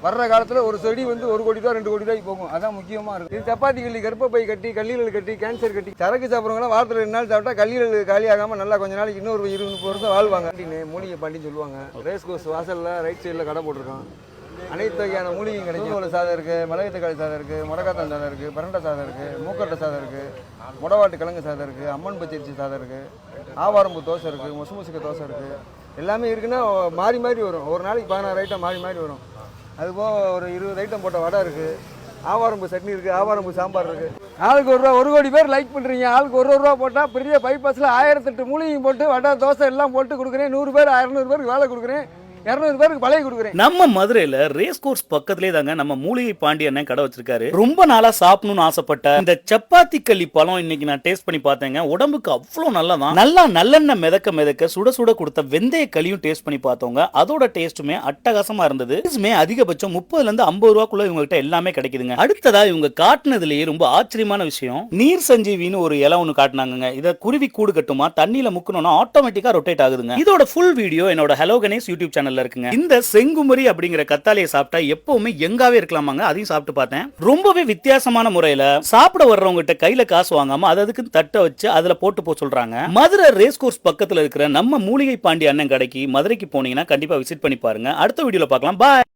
வர்ற காலத்தில் ஒரு செடி வந்து 1 கோடி ரூபா 2 கோடி ரூபாய்க்கு போகும். அதான் முக்கியமாக இருக்குது. இது சப்பாத்தி கல்லி, கர்ப்பப்பை கட்டி, கல்லீரல் கட்டி, கேன்சர் கட்டி, சரக்கு சாப்பிட்றவங்களாம் வாரத்தில் 2 நாள் சாப்பிட்டா கல்லீரல் காலியாகாமல் நல்லா கொஞ்ச நாளைக்கு இன்னொரு 20-30 வருஷம் வாழ்வாங்க. மூலிகை பாண்டின்னு சொல்லுவாங்க. ரேஸ் கோர்ஸ் வாசலில் ரைட் சைடில் கடை போட்டிருக்கோம். அனைத்து வகையான மூலிகையும் கிடைக்கும். ஒரு சாதம் இருக்குது, மிளகு தக்காளி சாதம் இருக்குது, முடக்காத்தான் சாதம் இருக்குது, பரண்டை சாதம் இருக்குது, மூக்கட்டை சாதம் இருக்குது, முடவாட்டு கிழங்கு சாதம் இருக்குது, அம்மன் பச்சரிசி சாதம் இருக்குது, ஆவாரம்பூ தோசை இருக்குது, முசுமுசுக்க தோசை இருக்குது. எல்லாமே இருக்குன்னா மாறி மாறி வரும். ஒரு நாளைக்கு 16 ஐட்டம் மாறி மாறி வரும். அதுபோக ஒரு 20 ஐட்டம் போட்ட வடை இருக்குது, ஆவாரம்பூ சட்னி இருக்குது, ஆவாரம்பூ சாம்பார் இருக்குது. ஆளுக்கு 1 ரூபா, 1 கோடி பேர் லைக் பண்ணுறீங்க. ஆளுக்கு 1 ரூபா போட்டால் பெரிய பைபாஸில் 1008 மூலிகையும் போட்டு வடை தோசை எல்லாம் போட்டு கொடுக்குறேன். 100 பேர் 200 பேருக்கு வேலை கொடுக்குறேன். 200 பேருக்கு பழைய கொடுக்குறேன். நம்ம மதுரையில ரேஸ் கோர்ஸ் பக்கத்திலே தாங்க நம்ம மூலிகை பாண்டி அண்ணன் கடை வச்சிருக்காரு. ரொம்ப நாளா சாப்பிடணும்னு ஆசைப்பட்ட இந்த சப்பாத்தி கல்லி பழம் இன்னைக்கு நான் டேஸ்ட் பண்ணி பார்த்தேங்க. உடம்புக்கு அவ்வளோ நல்லதான். நல்லா நல்லெண்ணெய் மிதக்க மிதக்க சுட சுட கொடுத்த வெந்தய களியும் டேஸ்ட் பண்ணி பார்த்தோங்க. அதோட டேஸ்ட்டுமே அட்டகாசமா இருந்தது. அதிகபட்சம் 30ல இருந்து 50 ரூபாய்க்குள்ள இவங்க கிட்ட எல்லாமே கிடைக்குதுங்க. அடுத்ததா இவங்க காட்டுனதுலயே ரொம்ப ஆச்சரியமான விஷயம், நீர் சஞ்சீவின்னு ஒரு இலை ஒன்று காட்டினாங்க. இதை குருவி கூடு கட்டுமா, தண்ணியில முக்கணும்னா ஆட்டோமேட்டிக்கா ரொட்டேட் ஆகுதுங்க. இதோட ஃபுல் வீடியோ என்னோட ஹலோ கணேஷ் யூடியூப் சேனல் இருக்குங்க. இந்த செங்குமரி அப்படிங்கிற கத்தாழையை சாப்பிட்டா எப்பவுமே எங்காவே இருக்கலாமாங்க. அதையும் சாப்பிட்டு பார்த்தேன். ரொம்பவே வித்தியாசமான முறையில சாப்பிட வர்றவங்க கிட்ட கையில காசு வாங்காம அதுக்கு தட்டை வச்சு அதுல போட்டு போ சொல்றாங்க. மதுரை ரேஸ் கோர்ஸ் பக்கத்துல இருக்கிற நம்ம மூலிகை பாண்டி அண்ணன் கடைக்கு மதுரைக்கு போனீங்கன்னா கண்டிப்பா விசிட் பண்ணி பாருங்க. அடுத்த வீடியோல பார்க்கலாம். பாய்.